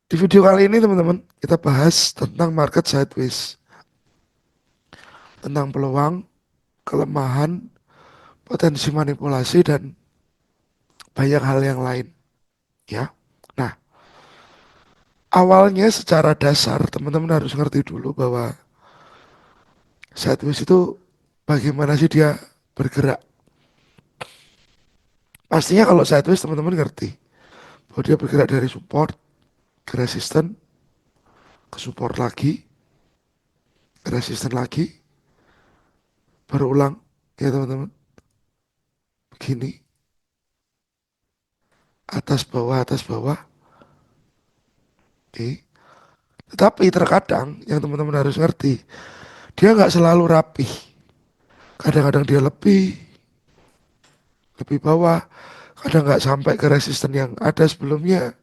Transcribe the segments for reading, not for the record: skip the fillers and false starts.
Di video kali ini teman-teman, kita bahas tentang market sideways, tentang peluang, kelemahan, potensi manipulasi, dan banyak hal yang lain, ya. Nah, awalnya secara dasar teman-teman harus ngerti dulu bahwa sideways itu bagaimana sih dia bergerak. Pastinya kalau sideways teman-teman ngerti bahwa dia bergerak dari support ke resisten, ke support lagi, ke resisten lagi, berulang, ya teman-teman. Begini, atas bawah, oke. Tetapi terkadang yang teman-teman harus ngerti, dia nggak selalu rapih. Kadang-kadang dia lebih bawah, kadang nggak sampai ke resisten yang ada sebelumnya,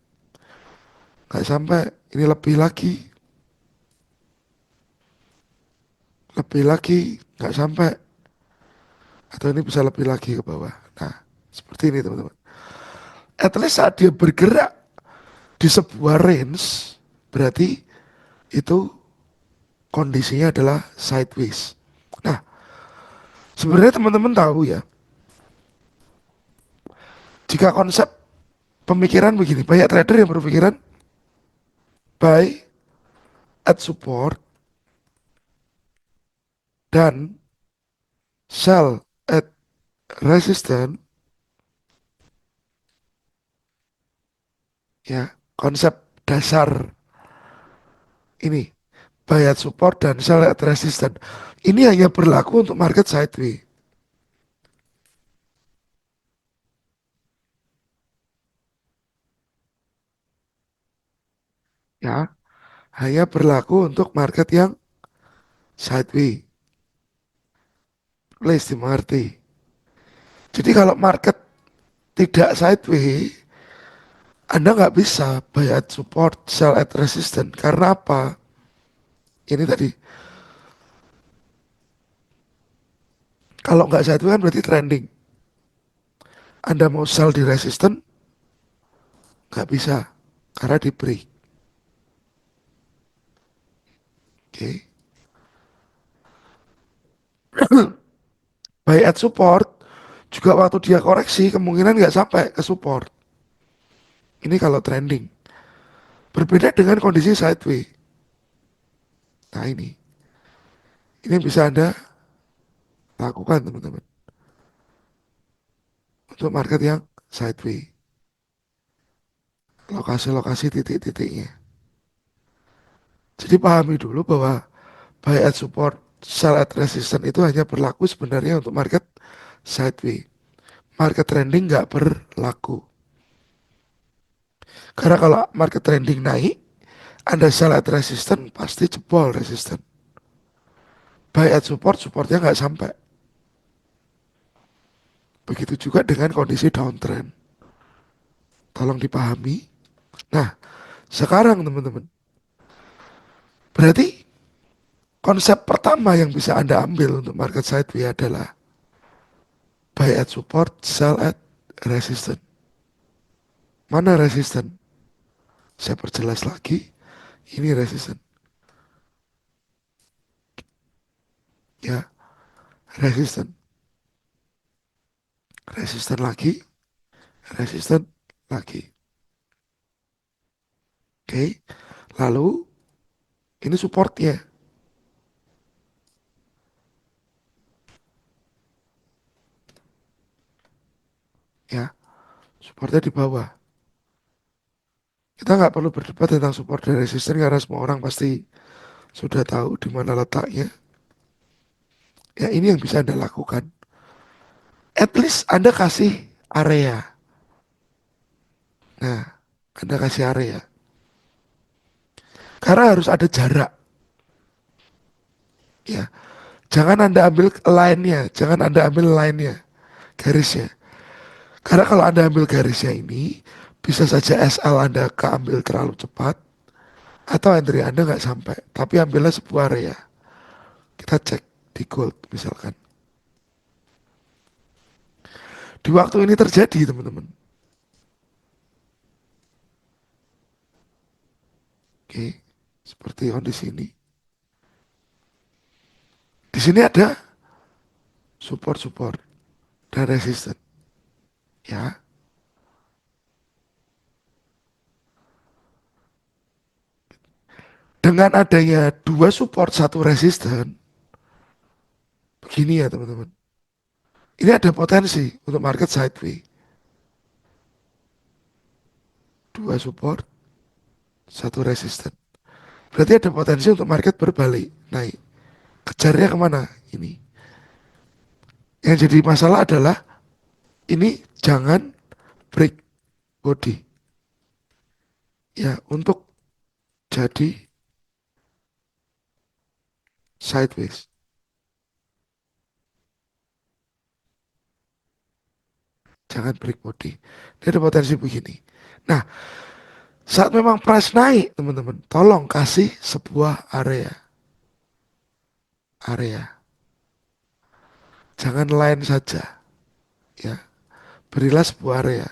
nggak sampai, ini lebih lagi, nggak sampai, atau ini bisa lebih lagi ke bawah. Nah, seperti ini teman-teman. At least saat dia bergerak di sebuah range, berarti itu kondisinya adalah sideways. Nah, sebenarnya teman-teman tahu ya, jika konsep pemikiran begini, banyak trader yang berpikiran buy at support dan sell at resistance, ya. Konsep dasar ini, buy at support dan sell at resistance, ini hanya berlaku untuk market sideways, ya. Hanya berlaku untuk market yang sideways. Please dimengerti. Jadi kalau market tidak sideways, Anda nggak bisa buy at support, sell at resistance. Karena apa? Ini tadi, kalau nggak sideways kan berarti trending. Anda mau sell di resistance, nggak bisa. Karena di break. Oke. Buy at support, juga waktu dia koreksi, kemungkinan nggak sampai ke support. Ini kalau trending. Berbeda dengan kondisi sideways. Nah ini bisa Anda lakukan teman-teman. Untuk market yang sideways. Lokasi-lokasi titik-titiknya. Jadi pahami dulu bahwa buy at support, sell at resistance itu hanya berlaku sebenarnya untuk market sideways. Market trending nggak berlaku. Karena kalau market trending naik, Anda sell at resistance, pasti jebol resistance. Buy at support, supportnya nggak sampai. Begitu juga dengan kondisi downtrend. Tolong dipahami. Nah, sekarang teman-teman, berarti konsep pertama yang bisa Anda ambil untuk market sideways adalah buy at support, sell at resistance. Mana resistance? Saya perjelas lagi, ini resistance. Ya, resistance. Resistance lagi, resistance lagi. Oke, lalu ini supportnya. Ya, supportnya di bawah. Kita nggak perlu berdebat tentang support dan resistance karena semua orang pasti sudah tahu di mana letaknya. Ya, ini yang bisa Anda lakukan. At least Anda kasih area. Nah, Anda kasih area. Karena harus ada jarak. Ya, jangan Anda ambil line-nya, jangan Anda ambil line-nya, garisnya. Karena kalau Anda ambil garisnya ini, bisa saja SL Anda keambil terlalu cepat, atau entry Anda nggak sampai. Tapi ambillah sebuah area. Kita cek di gold misalkan. Di waktu ini terjadi teman-teman. Oke, seperti kondisi ini. Di sini ada support-support dan resisten. Ya, dengan adanya dua support satu resisten, begini ya teman-teman. Ini ada potensi untuk market sideways. Dua support, satu resisten. Berarti ada potensi untuk market berbalik, naik. Kejarnya kemana? Ini. Yang jadi masalah adalah ini jangan break body. Ya, untuk jadi sideways. Jangan break body. Ini ada potensi begini. Nah, saat memang price naik, teman-teman, tolong kasih sebuah area. Area. Jangan lain saja. Ya, berilah sebuah area.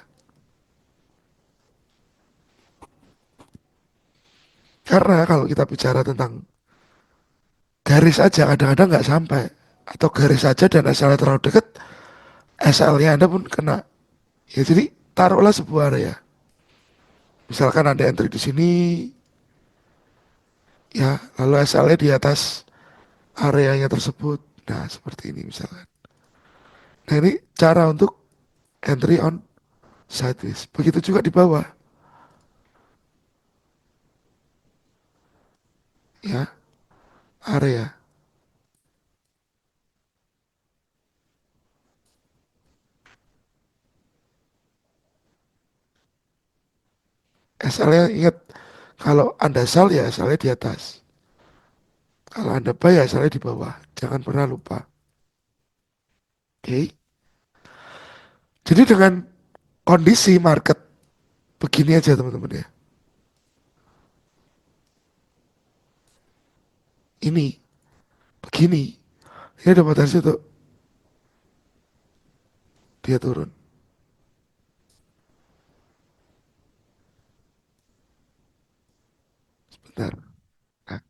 Karena kalau kita bicara tentang garis aja, kadang-kadang nggak sampai. Atau garis saja dan SL terlalu dekat, SL-nya Anda pun kena. Ya, jadi taruhlah sebuah area. Misalkan ada entry di sini, ya, lalu SL-nya di atas areanya tersebut. Nah, seperti ini misalkan. Nah, ini cara untuk entry on sideways. Begitu juga di bawah, ya, area. SL-nya ingat, kalau Anda sell ya SL-nya di atas. Kalau Anda buy ya SL-nya di bawah. Jangan pernah lupa. Oke. Jadi dengan kondisi market begini aja teman-teman ya. Ini, begini. Ini ada potensi untuk dia turun. Bentar. Nah,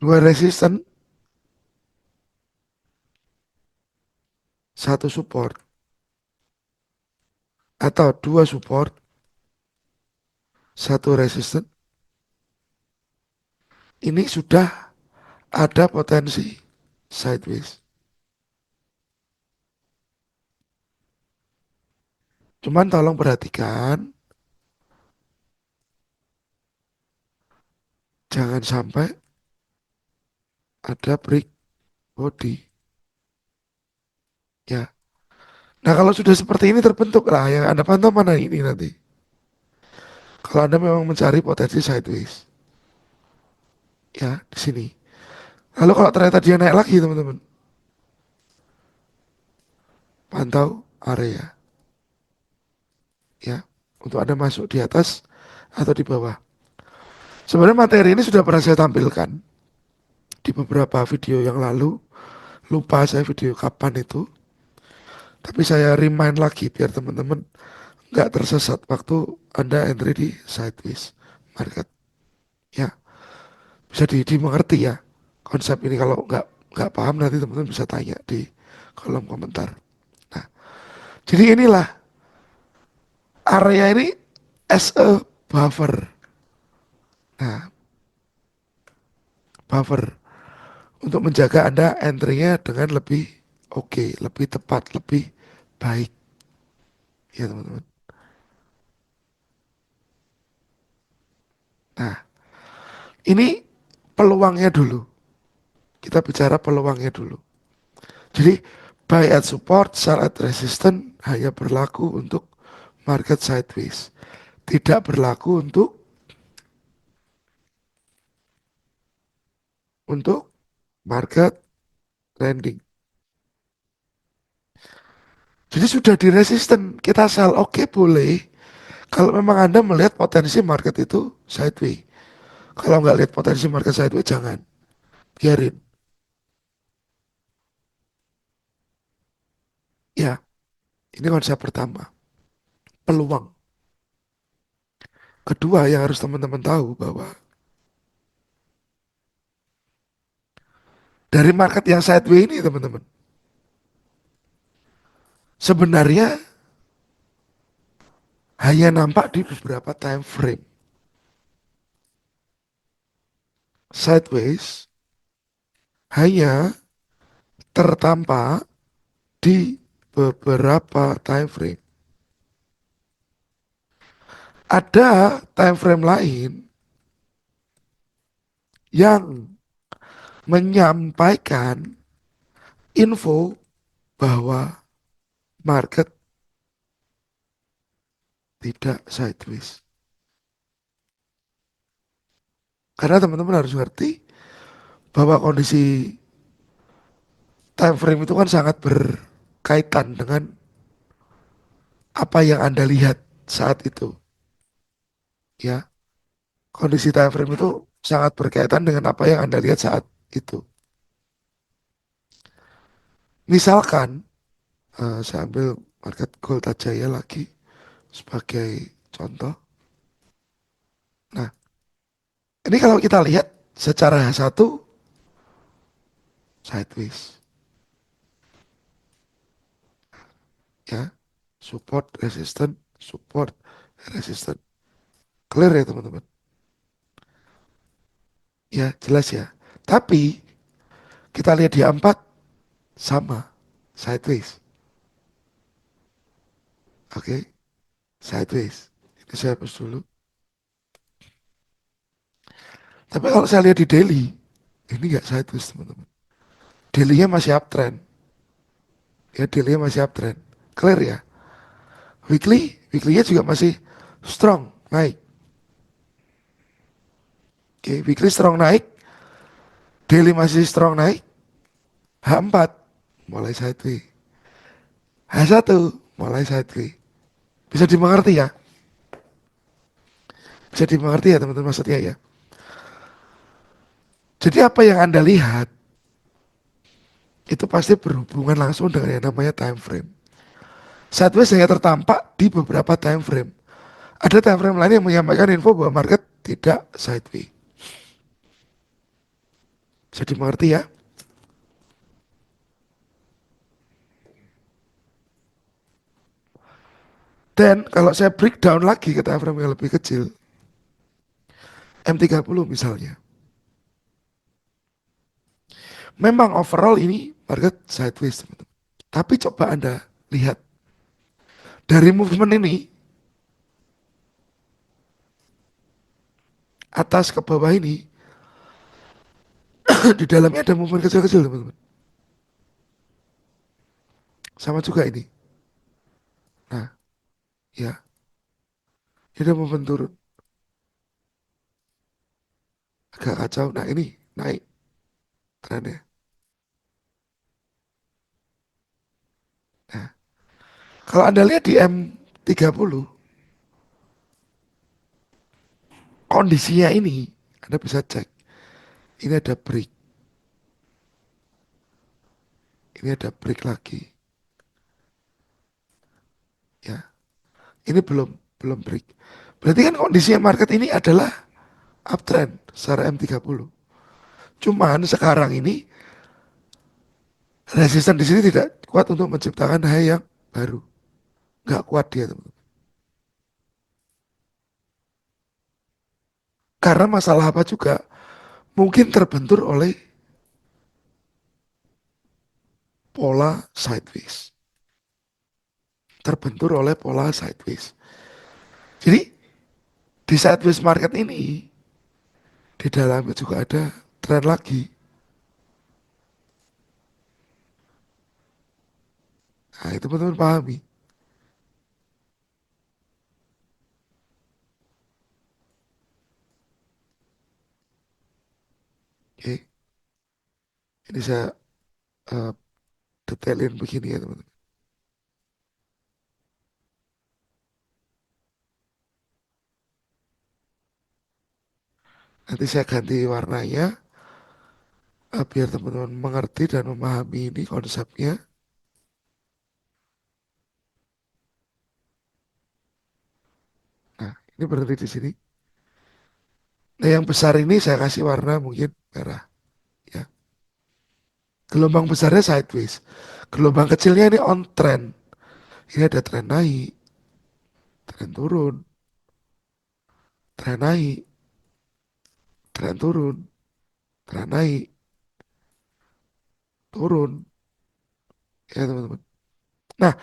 dua resisten, satu support. Atau dua support, satu resisten. Ini sudah ada potensi sideways. Cuman tolong perhatikan, jangan sampai ada break body. Ya. Nah kalau sudah seperti ini terbentuk lah, yang Anda pantau mana ini nanti. Kalau Anda memang mencari potensi sideways. Ya, di sini. Lalu kalau ternyata dia naik lagi teman-teman, pantau area. Ya, untuk Anda masuk di atas atau di bawah. Sebenarnya materi ini sudah pernah saya tampilkan di beberapa video yang lalu. Lupa saya video kapan itu. Tapi saya remind lagi biar teman-teman nggak tersesat waktu Anda entry di sideways market. Ya, bisa dimengerti ya konsep ini. Kalau nggak paham nanti teman-teman bisa tanya di kolom komentar. Nah, jadi inilah area ini as a buffer. Nah, buffer untuk menjaga Anda entry-nya dengan lebih oke, lebih tepat, lebih baik. Ya teman-teman. Nah, ini peluangnya dulu. Kita bicara peluangnya dulu. Jadi buy at support, sell at resistance hanya berlaku untuk market sideways. Tidak berlaku untuk market landing. Jadi sudah di resisten kita sell, oke boleh. Kalau memang Anda melihat potensi market itu sideways. Kalau nggak lihat potensi market sideways jangan, biarin. Ini konsep pertama, peluang. Kedua yang harus teman-teman tahu bahwa dari market yang sideways ini teman-teman, sebenarnya hanya nampak di beberapa time frame. Sideways hanya tertampak di beberapa time frame. Ada time frame lain yang menyampaikan info bahwa market tidak sideways. Karena teman-teman harus ngerti bahwa kondisi time frame itu kan sangat berkaitan dengan apa yang Anda lihat saat itu. Ya, kondisi time frame itu sangat berkaitan dengan apa yang Anda lihat saat itu. Misalkan, saya ambil market gold aja ya lagi sebagai contoh. Nah, ini kalau kita lihat secara satu sideways, ya, support, resistance, support, resistance. Clear ya teman-teman? Ya, jelas ya. Tapi kita lihat di A4 sama, sideways. Oke, sideways. Ini saya hapus dulu. Tapi kalau saya lihat di daily, ini nggak sideways teman-teman. Daily-nya masih uptrend. Ya, daily-nya masih uptrend. Clear ya? Weekly-nya juga masih strong, naik. Oke, weekly strong naik, daily masih strong naik, H4 mulai sideways. H1 mulai sideways. Bisa dimengerti ya? Bisa dimengerti ya teman-teman maksudnya ya? Jadi apa yang Anda lihat itu pasti berhubungan langsung dengan yang namanya time frame. Sideways hanya tertampak di beberapa time frame. Ada time frame lain yang menyampaikan info bahwa market tidak sideways. Bisa dimengerti ya? Dan kalau saya breakdown lagi ke time frame yang lebih kecil, M30 misalnya. Memang overall ini market sideways teman-teman. Tapi coba Anda lihat dari movement ini atas ke bawah ini di dalamnya ada movement kecil-kecil teman-teman. Sama juga ini. Nah, ya, ini ada movement turun. Agak kacau. Nah, ini naik trennya. Nah, kalau Anda lihat di M30 kondisinya ini Anda bisa cek. Ini ada break. Ini ada break lagi. Ya, ini belum break. Berarti kan kondisinya market ini adalah uptrend secara M30. Cuman sekarang ini resisten di sini tidak kuat untuk menciptakan high yang baru. Nggak kuat dia teman. Karena masalah apa juga? Mungkin terbentur oleh pola sideways. Terbentur oleh pola sideways. Jadi di sideways market ini di dalamnya juga ada tren lagi. Nah itu teman-teman pahami. Oke, ini saya uh, detailin begini ya teman-teman. Nanti saya ganti warnanya biar teman-teman mengerti dan memahami ini konsepnya. Ini berhenti di sini. Nah, yang besar ini saya kasih warna mungkin merah. Ya, gelombang besarnya sideways. Gelombang kecilnya ini on trend. Ini ada tren naik, tren turun, tren naik, tren turun, tren naik, turun. Ya teman-teman. Nah,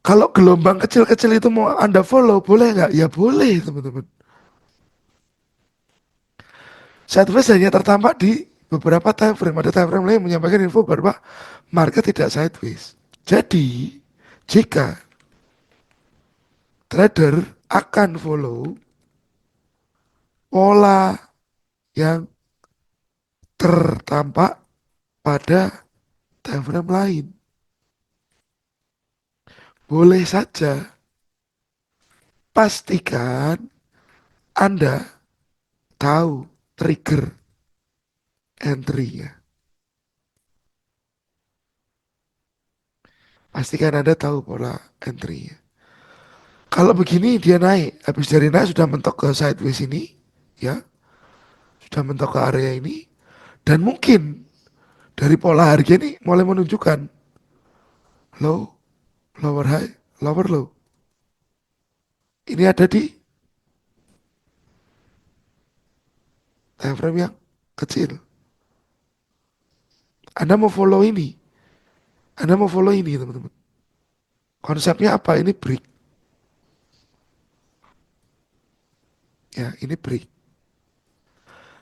kalau gelombang kecil-kecil itu mau Anda follow, boleh nggak? Ya boleh teman-teman. Sideways hanya tertampak di beberapa time frame. Ada time frame lain yang menyampaikan info bahwa market tidak sideways. Jadi, jika trader akan follow pola yang tertampak pada time frame lain, boleh saja pastikan Anda tahu trigger entry-nya. Pastikan Anda tahu pola entry-nya. Kalau begini dia naik, habis dari naik sudah mentok ke sideways ini, ya, sudah mentok ke area ini, dan mungkin dari pola harga ini mulai menunjukkan low, lower high, lower low. Ini ada di time frame yang kecil. Anda mau follow ini, Anda mau follow ini teman-teman. Konsepnya apa? Ini break. Ya, ini break.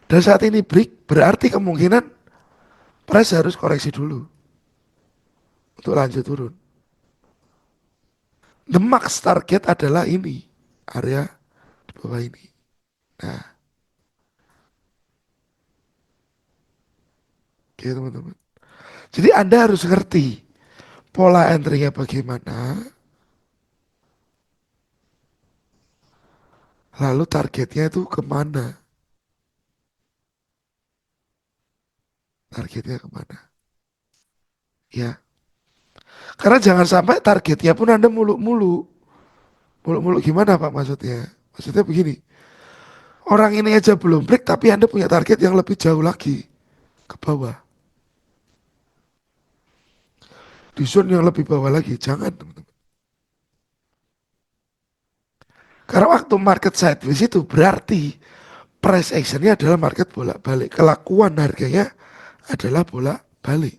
Dan saat ini break berarti kemungkinan price harus koreksi dulu untuk lanjut turun. The max target adalah ini, area di bawah ini. Nah, oke teman-teman. Jadi Anda harus ngerti pola entry-nya bagaimana, lalu targetnya itu kemana, targetnya kemana. Ya, karena jangan sampai targetnya pun Anda muluk-muluk. Muluk-muluk gimana Pak maksudnya? Maksudnya begini, orang ini aja belum break tapi Anda punya target yang lebih jauh lagi ke bawah. Di zone yang lebih bawah lagi, jangan teman-teman. Karena waktu market sideways itu berarti price actionnya adalah market bolak-balik. Kelakuan harganya adalah bolak-balik.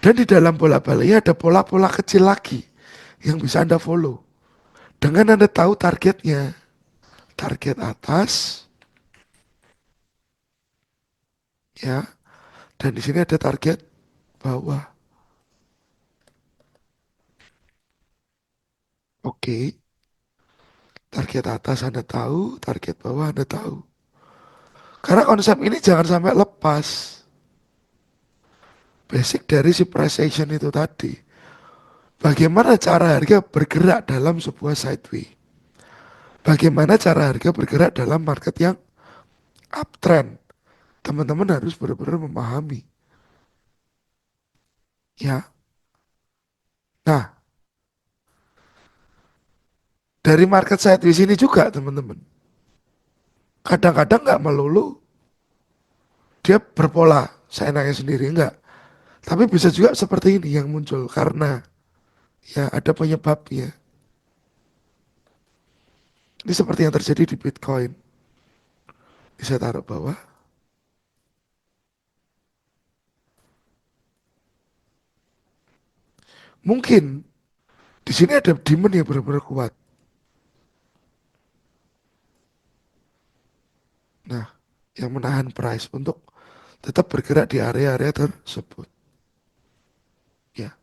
Dan di dalam bolak-baliknya ada pola-pola kecil lagi yang bisa Anda follow. Dengan Anda tahu targetnya. Target atas, ya. Dan di sini ada target bawah. Oke. Target atas Anda tahu, target bawah Anda tahu. Karena konsep ini jangan sampai lepas. Basic dari si price action itu tadi. Bagaimana cara harga bergerak dalam sebuah sideway? Bagaimana cara harga bergerak dalam market yang uptrend? Teman-teman harus benar-benar memahami. Ya, nah dari market sideways ini juga teman-teman. Kadang-kadang nggak melulu dia berpola saya nanya sendiri enggak. Tapi bisa juga seperti ini yang muncul karena ya ada penyebabnya. Ini seperti yang terjadi di Bitcoin. Bisa taruh bawah. Mungkin di sini ada demand yang benar-benar kuat. Nah, yang menahan price untuk tetap bergerak di area-area tersebut. Ya,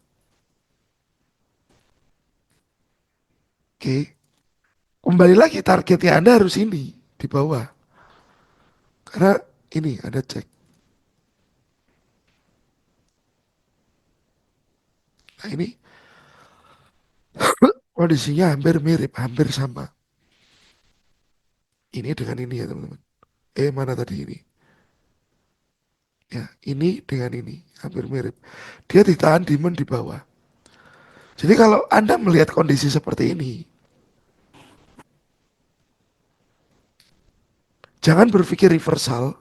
oke. Kembali lagi targetnya Anda harus ini di bawah. Karena ini ada cek. Nah ini kondisinya hampir mirip, hampir sama. Ini dengan ini ya teman-teman. Mana tadi ini? Ya, ini dengan ini hampir mirip. Dia ditahan demand di bawah. Jadi kalau Anda melihat kondisi seperti ini, Jangan berpikir reversal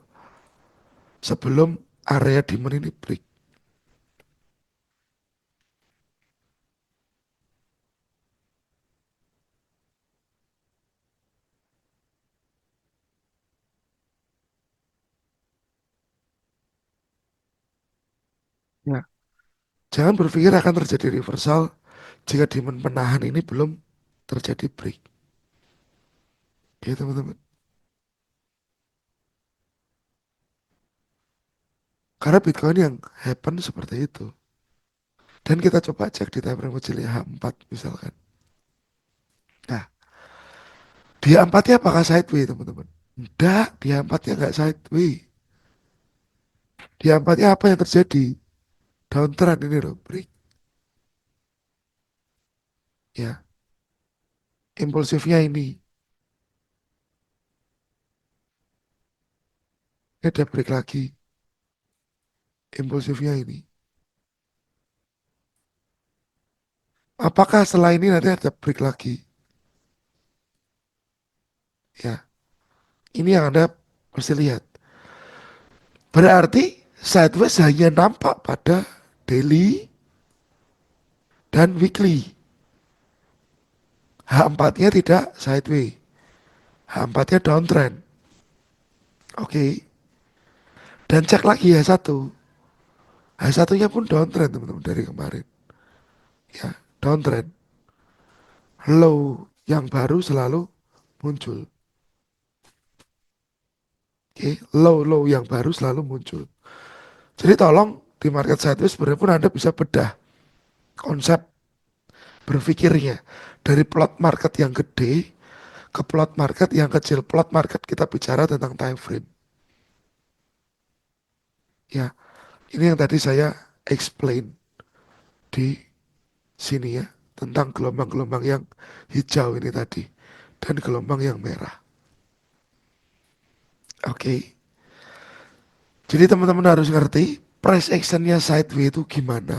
sebelum area demand ini break. Ya. Jangan berpikir akan terjadi reversal jika demand penahan ini belum terjadi break. Ya teman-teman. Karena Bitcoin yang happen seperti itu. Dan kita coba cek di time frame kecil H4 misalkan. Nah, di H4-nya apakah sideways teman-teman? Enggak, di H4-nya enggak sideways. Di H4-nya apa yang terjadi? Downtrend ini loh, break. Ya, impulsifnya ini. Ini ada break lagi. Impulsifnya ini. Apakah setelah ini nanti ada break lagi? Ya, ini yang Anda mesti lihat. Berarti sideways hanya nampak pada daily dan weekly. H4-nya tidak sideways. H4-nya downtrend. Oke. Dan cek lagi H1. H1-nya pun downtrend teman-teman dari kemarin. Ya, downtrend. Low yang baru selalu muncul. Oke, low yang baru selalu muncul. Jadi tolong di market sideways sebenarnya pun Anda bisa bedah konsep berpikirnya dari plot market yang gede ke plot market yang kecil. Plot market kita bicara tentang time frame. Ya, ini yang tadi saya explain di sini ya tentang gelombang-gelombang yang hijau ini tadi dan gelombang yang merah. Oke. Jadi teman-teman harus ngerti price actionnya sideways itu gimana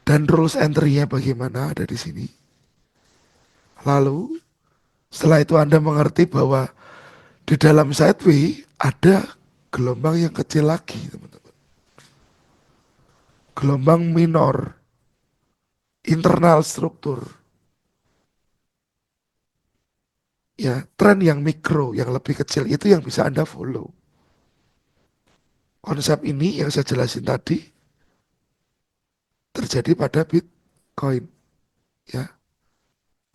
dan rules entry-nya bagaimana ada di sini. Lalu setelah itu Anda mengerti bahwa di dalam sideways ada gelombang yang kecil lagi, teman-teman. Gelombang minor, internal struktur. Ya, tren yang mikro, yang lebih kecil itu yang bisa Anda follow. Konsep ini yang saya jelasin tadi terjadi pada Bitcoin. Ya,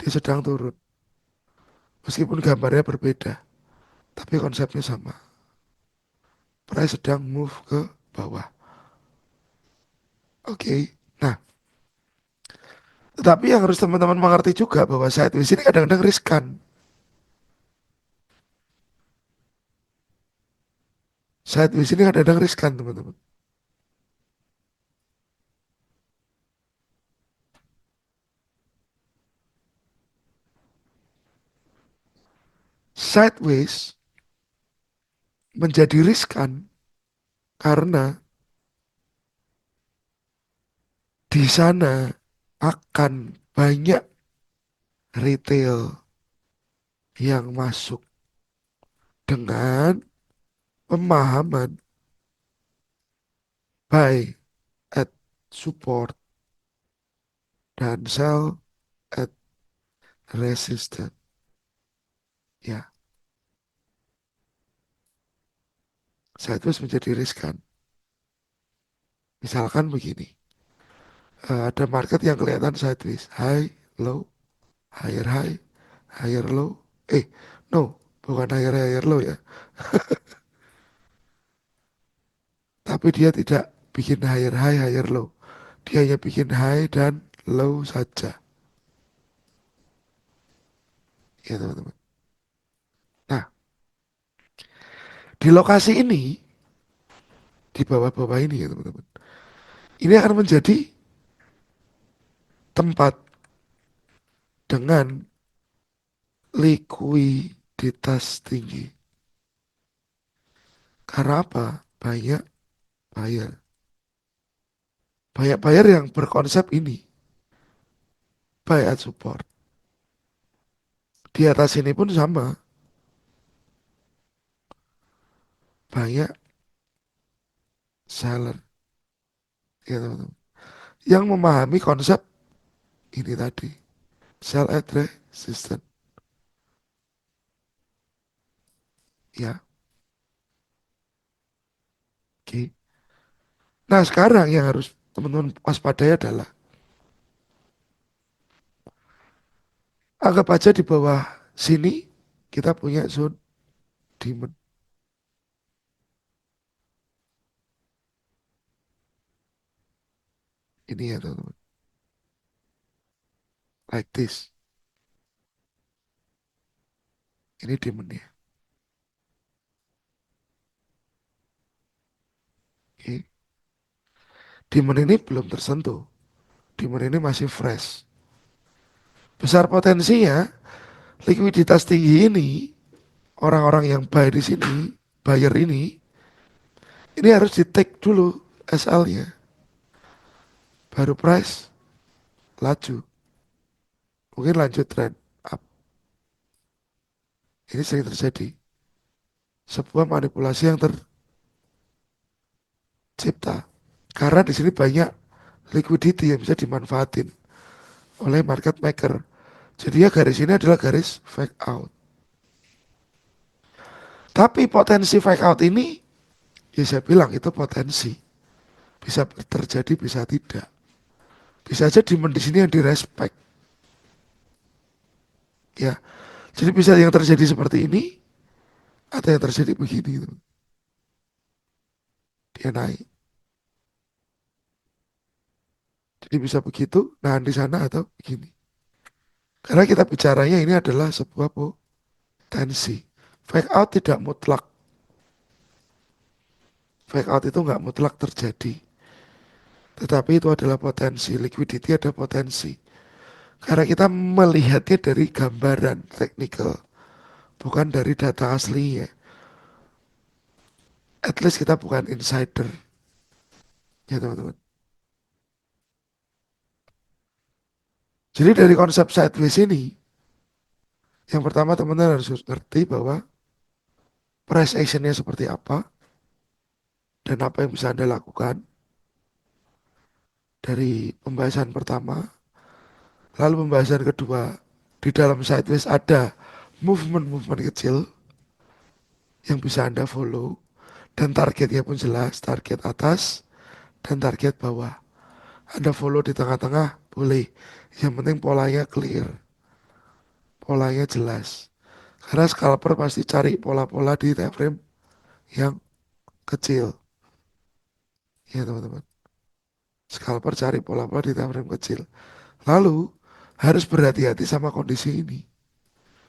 dia sedang turun. Meskipun gambarnya berbeda, tapi konsepnya sama. Price sedang move ke bawah. Oke. Nah, tetapi yang harus teman-teman mengerti juga bahwa sideways ini kadang-kadang riskan. Sideways ini kadang-kadang riskan, teman-teman. Sideways menjadi riskan karena di sana akan banyak retail yang masuk dengan pemahaman buy at support dan sell at resistance. Ya, sideways menjadi riskan. Misalkan begini, ada market yang kelihatan sideways, high, low, higher, higher low. No, bukan higher low ya. Tapi dia tidak bikin higher low. Dia hanya bikin high dan low saja. Ya teman-teman. Nah, di lokasi ini, di bawah-bawah ini ya teman-teman. Ini akan menjadi tempat dengan likuiditas tinggi. Karena apa? Banyak buyer. Banyak buyer yang berkonsep ini. Buy at support. Di atas ini pun sama. banyak seller, ya teman-teman, yang memahami konsep ini tadi, sell at resistance, ya. Oke. Nah sekarang yang harus teman-teman waspadai adalah, anggap aja di bawah sini kita punya zone demand ini ya teman-teman, like this, ini demandnya. Oke. Demand ini belum tersentuh, demand ini masih fresh. Besar potensinya, likuiditas tinggi ini, orang-orang yang buy di sini, buyer ini harus di take dulu SL-nya, baru price laju, mungkin lanjut trend up. Ini sering terjadi, sebuah manipulasi yang tercipta karena di sini banyak liquidity yang bisa dimanfaatin oleh market maker. Jadi ya garis ini adalah garis fake out. Tapi potensi fake out ini, ya saya bilang itu potensi. Bisa terjadi, bisa tidak. Bisa aja demand di sini yang direspek. Ya, jadi bisa yang terjadi seperti ini, atau yang terjadi begini. Gitu. Dia naik. Jadi bisa begitu, nahan di sana atau begini. Karena kita bicaranya ini adalah sebuah potensi. Fake out tidak mutlak. Fake out itu nggak mutlak terjadi. Tetapi itu adalah potensi. Liquidity ada potensi. Karena kita melihatnya dari gambaran teknikal, bukan dari data aslinya. At least kita bukan insider, ya teman-teman. Jadi dari konsep sideways ini, yang pertama teman-teman harus ngerti bahwa price actionnya seperti apa, dan apa yang bisa Anda lakukan dari pembahasan pertama. Lalu pembahasan kedua, di dalam sideways ada movement-movement kecil yang bisa Anda follow, dan targetnya pun jelas, target atas dan target bawah. Anda follow di tengah-tengah, boleh. Yang penting polanya clear, polanya jelas. Karena scalper pasti cari pola-pola di time frame yang kecil. Ya teman-teman. Scalper cari pola-pola di time frame kecil. Lalu harus berhati-hati sama kondisi ini.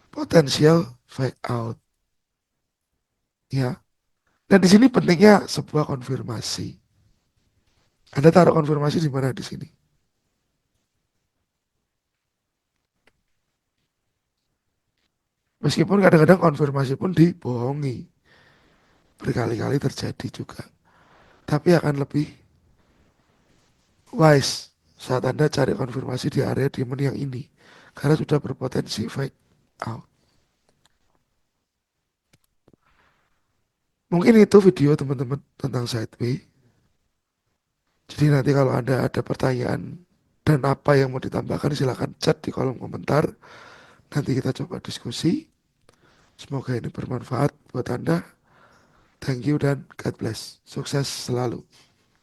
Potensial fake out. Ya. Dan di sini pentingnya sebuah konfirmasi. Anda taruh konfirmasi di mana di sini? Meskipun kadang-kadang konfirmasi pun dibohongi. Berkali-kali terjadi juga. Tapi akan lebih wise saat Anda cari konfirmasi di area demand yang ini. Karena sudah berpotensi fake out. Mungkin itu video teman-teman tentang sideway. Jadi nanti kalau Anda ada pertanyaan dan apa yang mau ditambahkan silahkan chat di kolom komentar. Nanti kita coba diskusi. Semoga ini bermanfaat buat Anda. Thank you dan God bless. Sukses selalu.